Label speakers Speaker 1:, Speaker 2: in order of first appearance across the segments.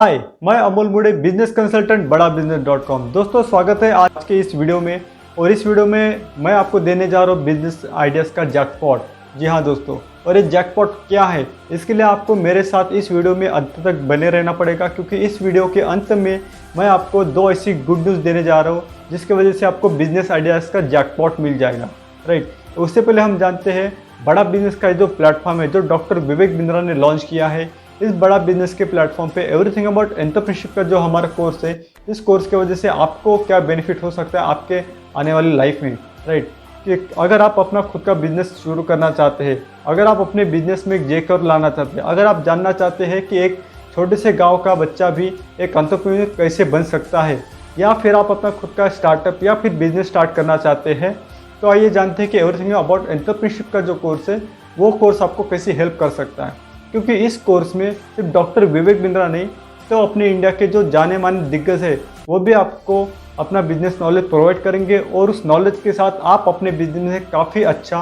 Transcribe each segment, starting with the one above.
Speaker 1: हाय, मैं अमोल मुड़े, business consultant बड़ा बिजनेस .com। दोस्तों, स्वागत है आज के इस वीडियो में। और इस वीडियो में मैं आपको देने जा रहा हूँ बिजनेस आइडियाज़ का जैकपॉट। जी हाँ दोस्तों, और ये जैकपॉट क्या है, इसके लिए आपको मेरे साथ इस वीडियो में अंत तक बने रहना पड़ेगा, क्योंकि इस वीडियो के अंत में मैं आपको दो ऐसी गुड न्यूज़ देने जा रहा हूँ जिसकी वजह से आपको बिजनेस आइडियाज़ का जैकपॉट मिल जाएगा। राइट, तो उससे पहले हम जानते हैं बड़ा बिजनेस का जो प्लेटफॉर्म है, जो डॉक्टर विवेक बिंद्रा ने लॉन्च किया है। इस बड़ा बिजनेस के प्लेटफॉर्म पे एवरीथिंग अबाउट एंटरप्रेन्योरशिप का जो हमारा कोर्स है, इस कोर्स की वजह से आपको क्या बेनिफिट हो सकता है आपके आने वाली लाइफ में। राइट, कि अगर आप अपना खुद का बिजनेस शुरू करना चाहते हैं, अगर आप अपने बिजनेस में एक जेकर लाना चाहते हैं, अगर आप जानना चाहते हैं कि एक छोटे से गाँव का बच्चा भी एक एंटरप्रेन्योर कैसे बन सकता है, या फिर आप अपना खुद का स्टार्टअप या फिर बिजनेस स्टार्ट करना चाहते हैं, तो आइए जानते हैं कि एवरीथिंग अबाउट एंटरप्रेन्योरशिप का जो कोर्स है, वो कोर्स आपको कैसे हेल्प कर सकता है। क्योंकि इस कोर्स में सिर्फ डॉक्टर विवेक बिंद्रा नहीं, तो अपने इंडिया के जो जाने माने दिग्गज है वो भी आपको अपना बिजनेस नॉलेज प्रोवाइड करेंगे, और उस नॉलेज के साथ आप अपने बिजनेस में काफ़ी अच्छा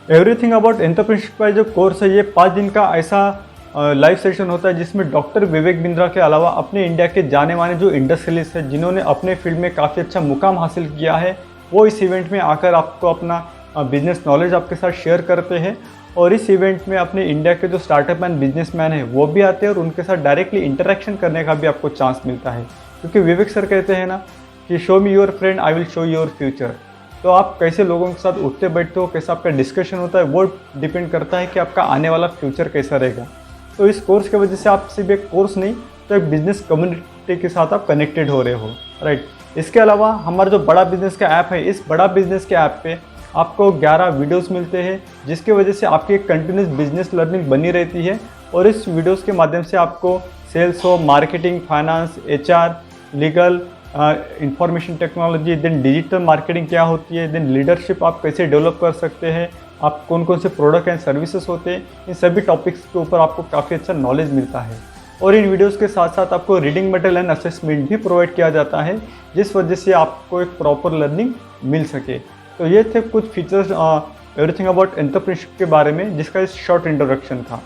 Speaker 1: एवरीथिंग अबाउट एंटरप्रेन्योरशिप का जो कोर्स है, ये 5 दिन का ऐसा लाइव सेशन होता है जिसमें डॉक्टर विवेक बिंद्रा के अलावा अपने इंडिया के जाने माने जो इंडस्ट्रियलिस्ट है, जिन्होंने अपने फील्ड में काफ़ी अच्छा मुकाम हासिल किया है, वो इस इवेंट में आकर आपको अपना बिजनेस नॉलेज आपके साथ शेयर करते हैं। और इस इवेंट में अपने इंडिया के जो स्टार्टअप एंड बिजनेसमैन हैं वो भी आते हैं, और उनके साथ डायरेक्टली इंटरेक्शन करने का भी आपको चांस मिलता है। क्योंकि विवेक सर कहते हैं ना कि show me your friend, I will show your future. तो आप कैसे लोगों के साथ उठते बैठते हो, कैसा आपका डिस्कशन होता है, वो डिपेंड करता है कि आपका आने वाला फ्यूचर कैसा रहेगा। तो इस कोर्स की वजह से आप सिर्फ एक कोर्स नहीं, तो एक बिजनेस कम्युनिटी के साथ आप कनेक्टेड हो रहे हो। राइट, इसके अलावा हमारा जो बड़ा बिजनेस का ऐप है, इस बड़ा बिजनेस के ऐप पे आपको 11 वीडियोस मिलते हैं, जिसकी वजह से आपकी एक कंटिन्यूस बिजनेस लर्निंग बनी रहती है। और इस वीडियोस के माध्यम से आपको सेल्स हो, marketing, finance, HR, legal, information technology, then digital marketing क्या होती है, देन लीडरशिप आप कैसे डेवलप कर सकते हैं, आप कौन कौन से प्रोडक्ट एंड सर्विसेज होते हैं, इन सभी टॉपिक्स के ऊपर आपको काफ़ी अच्छा नॉलेज मिलता है। और इन वीडियोस के साथ साथ आपको रीडिंग मटेरियल एंड असेसमेंट भी प्रोवाइड किया जाता है, जिस वजह से आपको एक प्रॉपर लर्निंग मिल सके। तो ये थे कुछ फीचर्स एवरीथिंग अबाउट एंटरप्रेन्योरशिप के बारे में, जिसका इस शॉर्ट इंट्रोडक्शन था।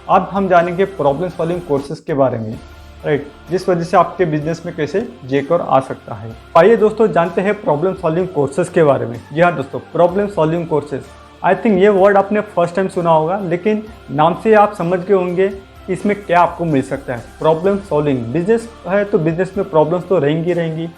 Speaker 1: अब हम जानेंगे प्रॉब्लम सॉल्विंग कोर्सेज के बारे में। राइट, जिस वजह से आपके बिजनेस में कैसे जेकर आ सकता है। आइए दोस्तों जानते हैं प्रॉब्लम सॉल्विंग कोर्सेज के बारे में। जी हाँ दोस्तों, problem solving courses, I think ये वर्ड आपने फर्स्ट टाइम सुना होगा, लेकिन नाम से आप समझ गए होंगे कि इसमें क्या आपको मिल सकता है। प्रॉब्लम सॉल्विंग, बिजनेस है तो बिजनेस में प्रॉब्लम्स तो रहेंगी।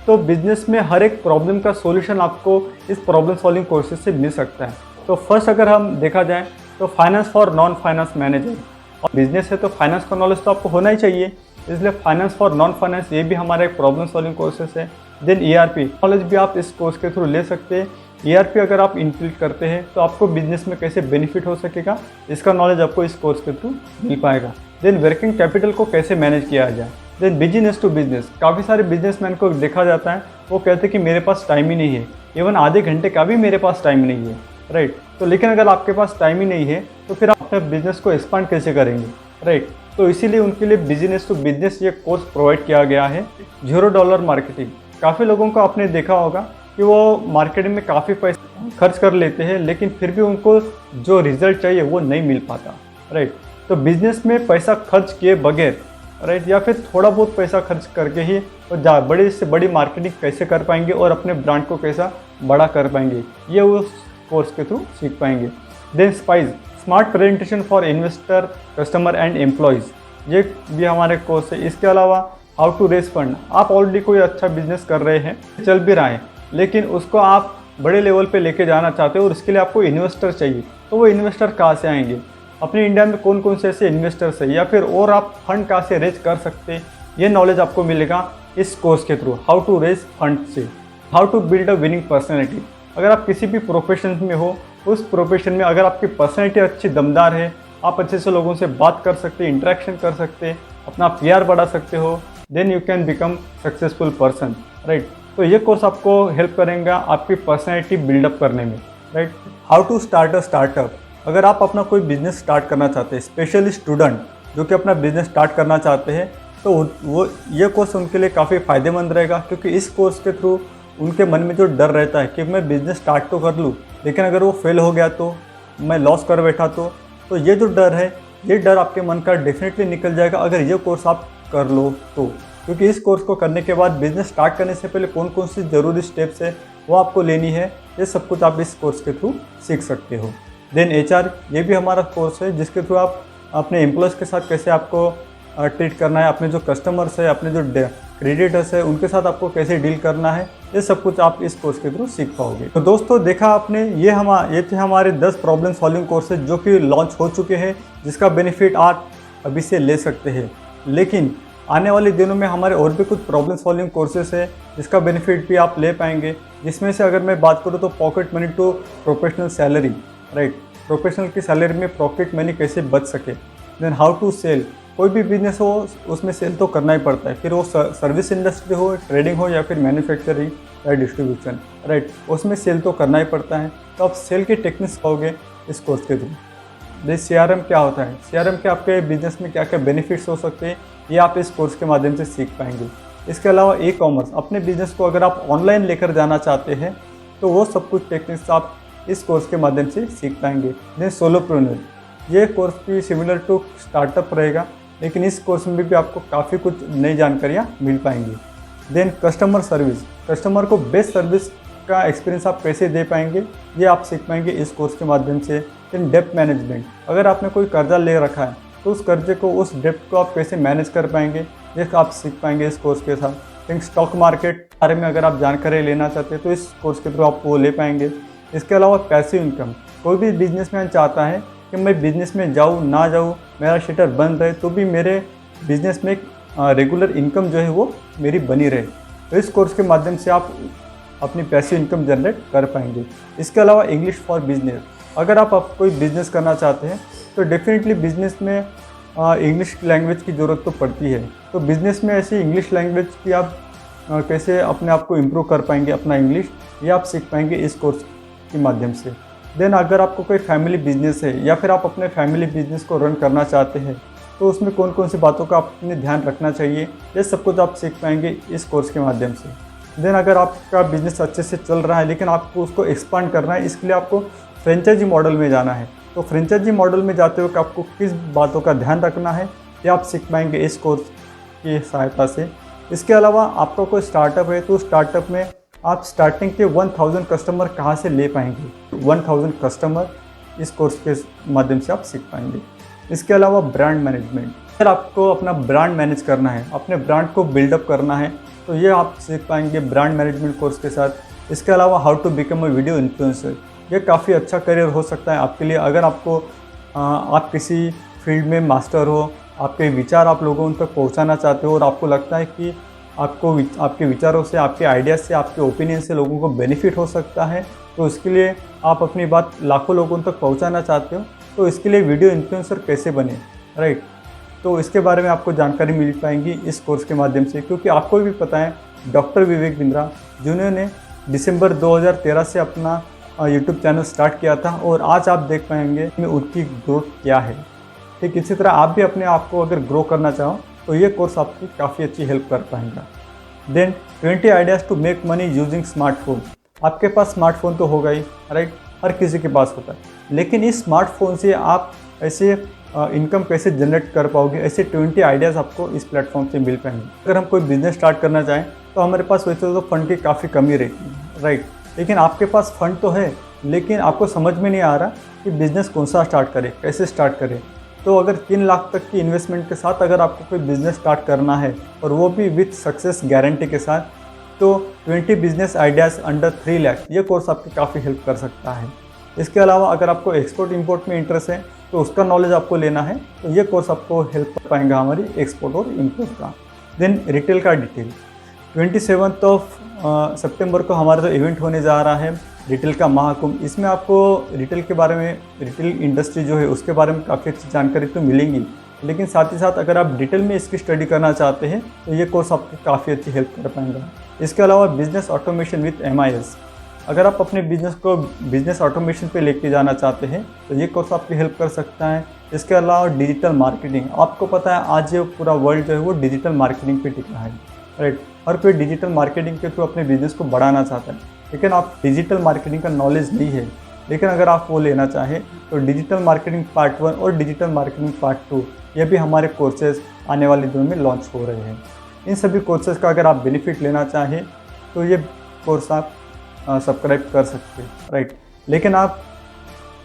Speaker 1: तो बिजनेस में हर एक प्रॉब्लम का सॉल्यूशन आपको इस प्रॉब्लम सॉल्विंग कोर्सेज से मिल सकता है। तो फर्स्ट अगर हम देखा जाए तो finance for non finance manager, और बिजनेस है तो फाइनेंस का नॉलेज तो आपको होना ही चाहिए, इसलिए फाइनेंस फॉर नॉन फाइनेंस ये भी हमारा एक प्रॉब्लम सॉल्विंग कोर्सेज है। देन ERP नॉलेज भी आप इस कोर्स के थ्रू ले सकते हैं। ERP अगर आप इंक्लूड करते हैं तो आपको बिजनेस में कैसे बेनिफिट हो सकेगा, इसका नॉलेज आपको इस कोर्स के थ्रू मिल पाएगा। देन वर्किंग कैपिटल को कैसे मैनेज किया जाए। देन बिजनेस टू बिजनेस, काफ़ी सारे बिजनेसमैन को देखा जाता है वो कहते हैं कि मेरे पास टाइम ही नहीं है, इवन आधे घंटे का भी मेरे पास टाइम नहीं है। राइट, तो लेकिन अगर आपके पास टाइम ही नहीं है तो फिर आप अपने बिजनेस को एक्सपांड कैसे करेंगे। राइट, तो इसीलिए उनके लिए बिजनेस टू बिजनेस ये कोर्स प्रोवाइड किया गया है। $0 मार्केटिंग, काफ़ी लोगों को आपने देखा होगा कि वो मार्केटिंग में काफ़ी पैसा खर्च कर लेते हैं, लेकिन फिर भी उनको जो रिजल्ट चाहिए वो नहीं मिल पाता। राइट, तो बिजनेस में पैसा खर्च किए बगैर, राइट, या फिर थोड़ा बहुत पैसा खर्च करके ही और बड़ी से बड़ी मार्केटिंग कैसे कर पाएंगे और अपने ब्रांड को कैसा बड़ा कर पाएंगे, ये उस कोर्स के थ्रू सीख पाएंगे। Then spice, smart presentation for investor, customer and employees, ये भी हमारे कोर्स है। इसके अलावा हाउ टू रेज फंड, आप ऑलरेडी कोई अच्छा बिजनेस कर रहे हैं, चल भी रहा है, लेकिन उसको आप बड़े लेवल पे लेके जाना चाहते हो और उसके लिए आपको इन्वेस्टर चाहिए, तो वो इन्वेस्टर कहाँ से आएंगे, अपने इंडिया में कौन कौन से ऐसे इन्वेस्टर्स है, या फिर और आप फंड कहाँ से रेज कर सकते हैं, ये नॉलेज आपको मिलेगा इस कोर्स के through. How to raise fund से, how to build a winning personality, अगर आप किसी भी प्रोफेशन में हो, उस प्रोफेशन में अगर आपकी पर्सनैलिटी अच्छी दमदार है, आप अच्छे से लोगों से बात कर सकते हैं, इंटरेक्शन कर सकते हैं, अपना PR बढ़ा सकते हो, then you can become successful person. Right, तो ये कोर्स आपको हेल्प करेगा आपकी पर्सनैलिटी बिल्डअप करने में। Right, how to start a startup, अगर आप अपना कोई बिजनेस स्टार्ट करना चाहते हैं, स्पेशली स्टूडेंट जो कि अपना बिजनेस स्टार्ट करना चाहते हैं, तो वो ये कोर्स उनके लिए काफ़ी फ़ायदेमंद रहेगा। क्योंकि इस कोर्स के थ्रू उनके मन में जो डर रहता है कि मैं बिज़नेस स्टार्ट तो कर लूँ, लेकिन अगर वो फेल हो गया तो, मैं लॉस कर बैठा तो ये जो डर है, ये डर आपके मन का डेफिनेटली निकल जाएगा अगर ये कोर्स आप कर लो तो, क्योंकि इस कोर्स को करने के बाद बिजनेस स्टार्ट करने से पहले कौन कौन सी ज़रूरी स्टेप्स है वो आपको लेनी है, ये सब कुछ आप इस कोर्स के थ्रू सीख सकते हो। देन HR, ये भी हमारा कोर्स है जिसके थ्रू आप अपने एम्प्लॉयज़ के साथ कैसे आपको ट्रीट करना है, अपने जो कस्टमर्स है, अपने जो क्रेडिटर्स है, उनके साथ आपको कैसे डील करना है, ये सब कुछ आप इस कोर्स के थ्रू सीख पाओगे। तो दोस्तों देखा आपने, ये थे हमारे 10 प्रॉब्लम सॉल्विंग कोर्सेज जो कि लॉन्च हो चुके हैं, जिसका बेनिफिट आप अभी से ले सकते हैं। लेकिन आने वाले दिनों में हमारे और भी कुछ प्रॉब्लम सॉल्विंग कोर्सेज है जिसका बेनिफिट भी आप ले पाएंगे, जिसमें से अगर मैं बात करूँ तो pocket money to professional salary, right, professional की सैलरी में पॉकेट मनी कैसे बच सके। देन हाउ टू सेल, कोई भी बिजनेस हो उसमें सेल तो करना ही पड़ता है, फिर वो सर्विस इंडस्ट्री हो, ट्रेडिंग हो या फिर मैन्युफैक्चरिंग या डिस्ट्रीब्यूशन, राइट, उसमें सेल तो करना ही पड़ता है। तो आप सेल के टेक्निक्स पाओगे इस कोर्स के थ्रू। CRM क्या होता है, CRM के आपके बिजनेस में क्या क्या बेनिफिट्स हो सकते हैं, ये आप इस कोर्स के माध्यम से सीख पाएंगे। इसके अलावा E-कॉमर्स, अपने बिजनेस को अगर आप ऑनलाइन लेकर जाना चाहते हैं तो वो सब कुछ टेक्निक्स आप इस कोर्स के माध्यम से सीख पाएंगे। देन सोलोप्रेन्योर, ये कोर्स भी सिमिलर टू स्टार्टअप रहेगा, लेकिन इस कोर्स में भी आपको काफ़ी कुछ नई जानकारियाँ मिल पाएंगी। देन कस्टमर सर्विस, कस्टमर को बेस्ट सर्विस का एक्सपीरियंस आप कैसे दे पाएंगे, ये आप सीख पाएंगे इस कोर्स के माध्यम से। देन डेप्ट मैनेजमेंट, अगर आपने कोई कर्जा ले रखा है तो उस कर्जे को, उस डेप्ट को आप कैसे मैनेज कर पाएंगे, ये आप सीख पाएंगे इस कोर्स के साथ। देन स्टॉक मार्केट बारे में अगर आप जानकारी लेना चाहते हैं तो इस कोर्स के थ्रू आप वो ले पाएंगे। इसके अलावा पैसिव इनकम, कोई भी बिजनेसमैन चाहता है कि मैं बिज़नेस में जाऊँ ना जाऊँ, मेरा शटर बंद रहे तो भी मेरे बिज़नेस में रेगुलर इनकम जो है वो मेरी बनी रहे, तो इस कोर्स के माध्यम से आप अपनी पैसिव इनकम जनरेट कर पाएंगे। इसके अलावा इंग्लिश फॉर बिजनेस, अगर आप कोई बिज़नेस करना चाहते हैं तो डेफिनेटली बिज़नेस में इंग्लिश लैंग्वेज की ज़रूरत तो पड़ती है। तो बिज़नेस में ऐसी इंग्लिश लैंग्वेज की आप कैसे अपने आप को इम्प्रूव कर पाएंगे, अपना इंग्लिश, ये आप सीख पाएंगे इस कोर्स के माध्यम से। देन अगर आपको कोई फैमिली बिजनेस है या फिर आप अपने फैमिली बिजनेस को रन करना चाहते हैं तो उसमें कौन कौन सी बातों का आपने ध्यान रखना चाहिए, ये सब कुछ आप सीख पाएंगे इस कोर्स के माध्यम से। देन अगर आपका बिजनेस अच्छे से चल रहा है लेकिन आपको उसको एक्सपांड करना है, इसके लिए आपको फ्रेंचाइजी मॉडल में जाना है, तो फ्रेंचाइजी मॉडल में जाते हुए आपको किस बातों का ध्यान रखना है, ये आप सीख पाएंगे इस कोर्स की सहायता से। इसके अलावा आपका कोई स्टार्टअप है तो स्टार्टअप में आप स्टार्टिंग के 1000 कस्टमर कहाँ से ले पाएंगे, 1000 कस्टमर इस कोर्स के माध्यम से आप सीख पाएंगे। इसके अलावा ब्रांड मैनेजमेंट, अगर आपको अपना ब्रांड मैनेज करना है, अपने ब्रांड को बिल्डअप करना है, तो ये आप सीख पाएंगे ब्रांड मैनेजमेंट कोर्स के साथ। इसके अलावा how to become a video influencer, ये काफ़ी अच्छा करियर हो सकता है आपके लिए, अगर आपको आप किसी फील्ड में मास्टर हो, आपके विचार आप लोगों तक पहुंचाना चाहते हो और आपको लगता है कि आपके विचारों से, आपके आइडियाज़ से, आपके ओपिनियन से लोगों को बेनिफिट हो सकता है, तो इसके लिए आप अपनी बात लाखों लोगों तक पहुंचाना चाहते हो, तो इसके लिए वीडियो इन्फ्लुएंसर कैसे बने, राइट, तो इसके बारे में आपको जानकारी मिल पाएंगी इस कोर्स के माध्यम से। क्योंकि आपको भी पता है डॉक्टर विवेक बिंद्रा जिन्होंने दिसंबर 2013 से अपना यूट्यूब चैनल स्टार्ट किया था और आज आप देख पाएंगे कि उनकी ग्रोथ क्या है। ठीक इसी तरह आप भी अपने आप को अगर ग्रो करना चाहो तो ये कोर्स आपकी काफ़ी अच्छी हेल्प कर पाएगा। Then 20 ideas to make money using smartphone, आपके पास स्मार्टफोन तो होगा ही, राइट, हर किसी के पास होता है, लेकिन इस स्मार्टफोन से आप ऐसे इनकम कैसे जनरेट कर पाओगे, ऐसे 20 आइडियाज़ आपको इस प्लेटफॉर्म से मिल पाएंगे। अगर हम कोई बिज़नेस स्टार्ट करना चाहें तो हमारे पास वैसे तो फंड की काफ़ी कमी रहती है, राइट, लेकिन आपके पास फंड तो है, लेकिन आपको समझ में नहीं आ रहा कि बिज़नेस कौन सा स्टार्ट करें, कैसे स्टार्ट करें। तो अगर 3 लाख तक की इन्वेस्टमेंट के साथ अगर आपको कोई बिज़नेस स्टार्ट करना है और वो भी विथ सक्सेस गारंटी के साथ, तो 20 बिजनेस आइडियाज़ अंडर 3 लाख, ये कोर्स आपकी काफ़ी हेल्प कर सकता है। इसके अलावा अगर आपको एक्सपोर्ट इंपोर्ट में इंटरेस्ट है तो उसका नॉलेज आपको लेना है, तो ये कोर्स आपको हेल्प कर पाएगा हमारी एक्सपोर्ट और इंपोर्ट का। देन रिटेल का डिटेल, 27 सितंबर को हमारा जो इवेंट होने जा रहा है रिटेल का महाकुंभ, इसमें आपको रिटेल के बारे में, रिटेल इंडस्ट्री जो है उसके बारे में काफ़ी अच्छी जानकारी तो मिलेंगी, लेकिन साथ ही साथ अगर आप डिटेल में इसकी स्टडी करना चाहते हैं तो ये कोर्स आपकी काफ़ी अच्छी हेल्प कर पाएगा। इसके अलावा बिजनेस ऑटोमेशन विथ MIS, अगर आप अपने बिजनेस को बिजनेस ऑटोमेशन पे लेके जाना चाहते हैं तो ये कोर्स आपकी हेल्प कर सकता है। इसके अलावा डिजिटल मार्केटिंग, आपको पता है आज ये पूरा वर्ल्ड जो है वो डिजिटल मार्केटिंग पे टिका है, राइट, हर कोई डिजिटल मार्केटिंग के थ्रू अपने बिजनेस को बढ़ाना चाहता है, लेकिन आप डिजिटल मार्केटिंग का नॉलेज नहीं है, लेकिन अगर आप वो लेना चाहें तो डिजिटल मार्केटिंग पार्ट 1 और डिजिटल मार्केटिंग पार्ट 2 ये भी हमारे कोर्सेज आने वाले दिनों में लॉन्च हो रहे हैं। इन सभी कोर्सेज का अगर आप बेनिफिट लेना चाहें तो ये कोर्स आप सब्सक्राइब कर सकते हैं, राइट। लेकिन आप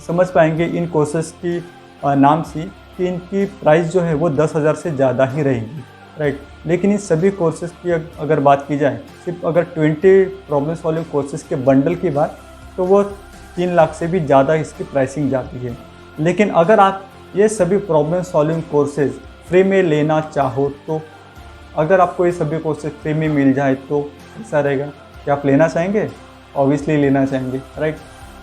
Speaker 1: समझ पाएंगे इन कोर्सेज की नाम से कि इनकी प्राइस जो है वो 10,000 से ज़्यादा ही रहेगी, राइट। लेकिन इन सभी कोर्सेज की अगर बात की जाए, सिर्फ अगर 20 प्रॉब्लम सॉल्विंग कोर्सेज के बंडल की बात, तो वो 3 लाख से भी ज़्यादा इसकी प्राइसिंग जाती है। लेकिन अगर आप ये सभी प्रॉब्लम सॉल्विंग कोर्सेज फ्री में लेना चाहो तो अगर आपको ये सभी कोर्सेज फ्री में मिल जाए तो ऐसा रहेगा कि आप लेना चाहेंगे, ऑब्वियसली लेना चाहेंगे, राइट।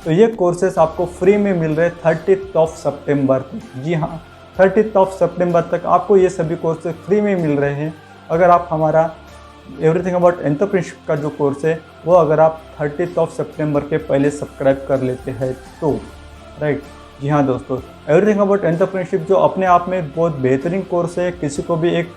Speaker 1: तो ये कोर्सेज आपको फ्री में मिल रहे 30 सितंबर तक। जी हाँ, 30 सितंबर तक आपको ये सभी कोर्सेज फ्री में मिल रहे हैं। अगर आप हमारा एवरीथिंग अबाउट एंटरप्रेन्योरशिप का जो कोर्स है वो अगर आप 30 सितंबर के पहले सब्सक्राइब कर लेते हैं तो, राइट। जी हाँ दोस्तों, एवरीथिंग अबाउट एंटरप्रेन्योरशिप जो अपने आप में बहुत बेहतरीन कोर्स है किसी को भी एक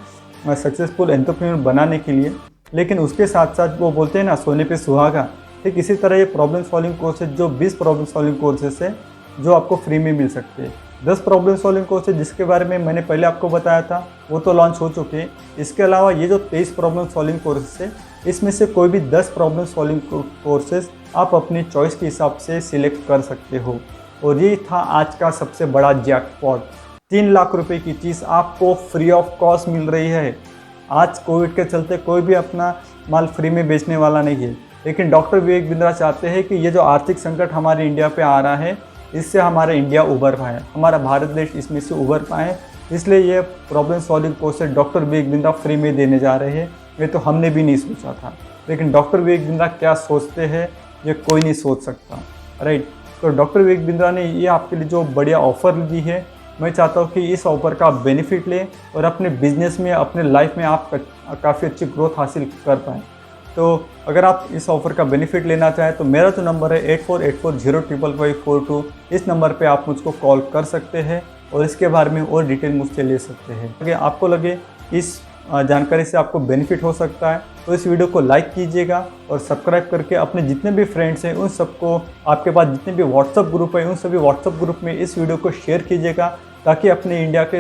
Speaker 1: सक्सेसफुल एंटरप्रेन्योर बनाने के लिए। लेकिन उसके साथ साथ वो बोलते हैं ना, सोने पे सुहागा, ठीक इसी तरह ये प्रॉब्लम सॉल्विंग कोर्सेज जो 20 प्रॉब्लम सॉल्विंग कोर्सेज है जो आपको फ्री में मिल सकते हैं। 10 प्रॉब्लम सॉल्विंग कोर्सेज जिसके बारे में मैंने पहले आपको बताया था वो तो लॉन्च हो चुके हैं। इसके अलावा ये जो 23 प्रॉब्लम सॉल्विंग कोर्सेज है इसमें से कोई भी 10 प्रॉब्लम सॉल्विंग कोर्सेज आप अपनी चॉइस के हिसाब से सिलेक्ट कर सकते हो। और ये था आज का सबसे बड़ा जैकपॉट। 3 लाख रुपए की चीज़ आपको फ्री ऑफ कॉस्ट मिल रही है। आज कोविड के चलते कोई भी अपना माल फ्री में बेचने वाला नहीं है, लेकिन डॉक्टर विवेक बिंद्रा चाहते हैं कि ये जो आर्थिक संकट हमारे इंडिया पे आ रहा है इससे हमारा इंडिया उभर पाए, हमारा भारत देश इसमें से उभर पाए। इसलिए ये problem solving courses doctor Vivek Bindra free में देने जा रहे हैं। ये तो हमने भी नहीं सोचा था, लेकिन डॉक्टर विवेक बिंद्रा क्या सोचते हैं ये कोई नहीं सोच सकता, राइट। तो डॉक्टर विवेक बिंद्रा ने ये आपके लिए जो बढ़िया ऑफ़र दी है, मैं चाहता हूँ कि इस ऑफ़र का आप बेनिफिट लें और अपने बिजनेस में, अपने लाइफ में आप काफ़ी अच्छी ग्रोथ हासिल कर पाएँ। तो अगर आप इस ऑफ़र का बेनिफिट लेना चाहें तो मेरा जो नंबर है 8484055542, इस नंबर पे आप मुझको कॉल कर सकते हैं और इसके बारे में और डिटेल मुझसे ले सकते हैं। अगर आपको लगे इस जानकारी से आपको बेनिफिट हो सकता है तो इस वीडियो को लाइक कीजिएगा और सब्सक्राइब करके अपने जितने भी फ्रेंड्स हैं उन सबको, आपके पास जितने भी व्हाट्सअप ग्रुप है उन सभी व्हाट्सअप ग्रुप में इस वीडियो को शेयर कीजिएगा ताकि अपने इंडिया के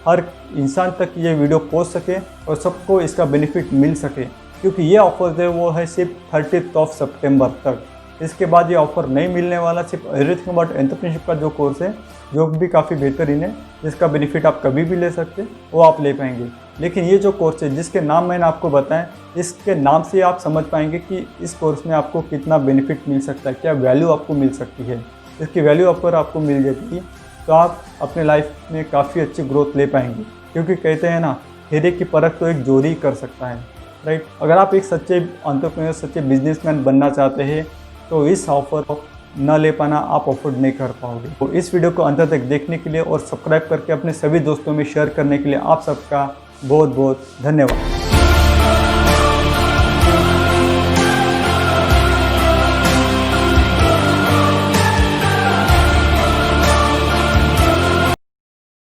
Speaker 1: हर इंसान तक ये वीडियो पहुँच सके और सबको इसका बेनिफिट मिल सके। क्योंकि ये ऑफ़र है वो है सिर्फ 30 सितंबर तक। इसके बाद ये ऑफ़र नहीं मिलने वाला। सिर्फ एवरीथिंग अबाउट एंटरप्रेन्योरशिप का जो कोर्स है जो भी काफ़ी बेहतरीन है, जिसका बेनिफिट आप कभी भी ले सकते वो आप ले पाएंगे। लेकिन ये जो कोर्स है जिसके नाम मैंने आपको बताएं, इसके नाम से आप समझ पाएंगे कि इस कोर्स में आपको कितना बेनिफिट मिल सकता है, क्या वैल्यू आपको मिल सकती है। इसकी वैल्यू अगर आपको मिल जाएगी तो आप अपने लाइफ में काफ़ी अच्छी ग्रोथ ले पाएंगे। क्योंकि कहते हैं ना, हीरे की परख तो एक जोड़ी कर सकता है, राइट। अगर आप एक सच्चे एंटरप्रेन्योर, सच्चे बिजनेसमैन बनना चाहते हैं तो इस ऑफ़र को न ले पाना आप अफोर्ड नहीं कर पाओगे। तो इस वीडियो को अंत तक देखने के लिए और सब्सक्राइब करके अपने सभी दोस्तों में शेयर करने के लिए आप सबका बहुत बहुत धन्यवाद।